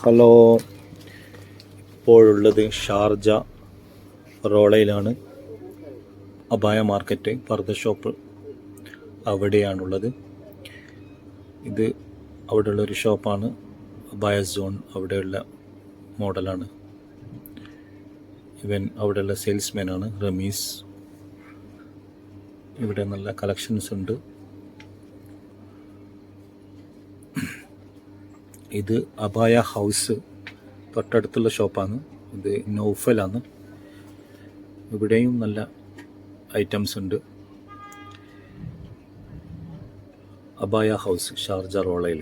Hello, ഇപ്പോഴുള്ളത് ഷാർജ റോളയിലാണ്. അബായ മാർക്കറ്റ് പർദ ഷോപ്പ് അവിടെയാണുള്ളത്. ഇത് അവിടെയുള്ളൊരു ഷോപ്പാണ്. അബായ സോൺ അവിടെയുള്ള മോഡലാണ്. ഇവൻ അവിടെയുള്ള സെയിൽസ്മാനാണ് റമീസ്. ഇവിടെ നല്ല കളക്ഷൻസ് ഉണ്ട്. ഇത് അബായ ഹൗസ് തൊട്ടടുത്തുള്ള ഷോപ്പാണ്. ഇത് നൗഫലാണ്. ഇവിടെയും നല്ല ഐറ്റംസ് ഉണ്ട്. അബായ ഹൗസ് ഷാർജ റോളയിൽ.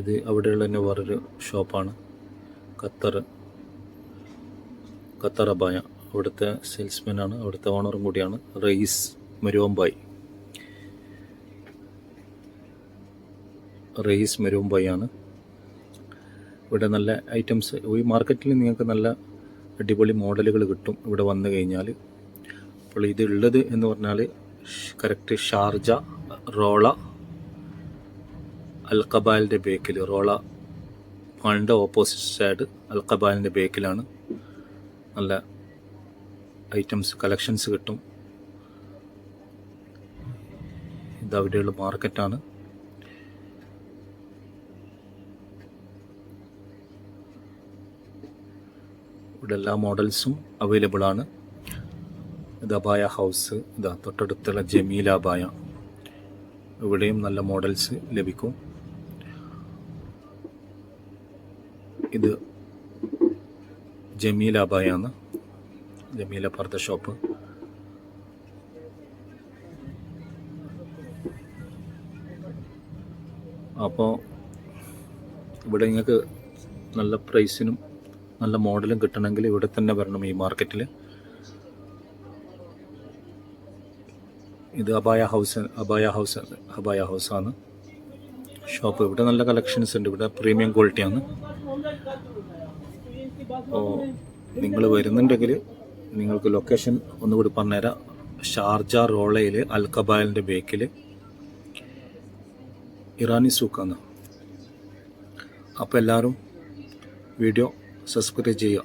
ഇത് അവിടെയുള്ള തന്നെ വേറൊരു ഷോപ്പാണ്. ഖത്തർ അബായ. അവിടുത്തെ സെയിൽസ്മാനാണ്, അവിടുത്തെ ഓണറും കൂടിയാണ് റയീസ് മെരുവമ്പായി ആണ്. ഇവിടെ നല്ല ഐറ്റംസ്, ഈ മാർക്കറ്റിൽ നിങ്ങൾക്ക് നല്ല അടിപൊളി മോഡലുകൾ കിട്ടും ഇവിടെ വന്നു കഴിഞ്ഞാൽ. അപ്പോൾ ഇത് ഉള്ളത് എന്ന് പറഞ്ഞാൽ കറക്റ്റ് ഷാർജ റോള അൽ ഖബാലിൻ്റെ ബേക്കിൽ, റോള മാളിൻ്റെ ഓപ്പോസിറ്റ് സൈഡ് അൽ ഖബാലിൻ്റെ ബേക്കിലാണ്. നല്ല ഐറ്റംസ് കളക്ഷൻസ് കിട്ടും. ഇത് അവിടെയുള്ള മാർക്കറ്റാണ്. ഇവിടെ എല്ലാ മോഡൽസും അവൈലബിൾ ആണ്. ഇത് അബായ ഹൗസ്. ഇതാ തൊട്ടടുത്തുള്ള ജമീല അബായ. ഇവിടെയും നല്ല മോഡൽസ് ലഭിക്കും. ഇത് ജമീല അബായാണ്, ജമീല പർദ ഷോപ്പ്. അപ്പോൾ ഇവിടെ നിങ്ങൾക്ക് നല്ല പ്രൈസിനും നല്ല മോഡലും കിട്ടണമെങ്കിൽ ഇവിടെ തന്നെ വരണം, ഈ മാർക്കറ്റിൽ. ഇത് അബായ ഹൗസാണ് ഷോപ്പ്. ഇവിടെ നല്ല കളക്ഷൻസ് ഉണ്ട്. ഇവിടെ പ്രീമിയം ക്വാളിറ്റിയാണ്. അപ്പോൾ നിങ്ങൾ വരുന്നുണ്ടെങ്കിൽ നിങ്ങൾക്ക് ലൊക്കേഷൻ ഒന്നുകൂടി പറഞ്ഞുതരാം. ഷാർജ റോളയിൽ അൽ ഖബാലിൻ്റെ ബേക്കിൽ ഇറാനി സൂക്കാണ്. അപ്പോൾ എല്ലാവരും വീഡിയോ സബ്സ്ക്രൈബ് ചെയ്യുക.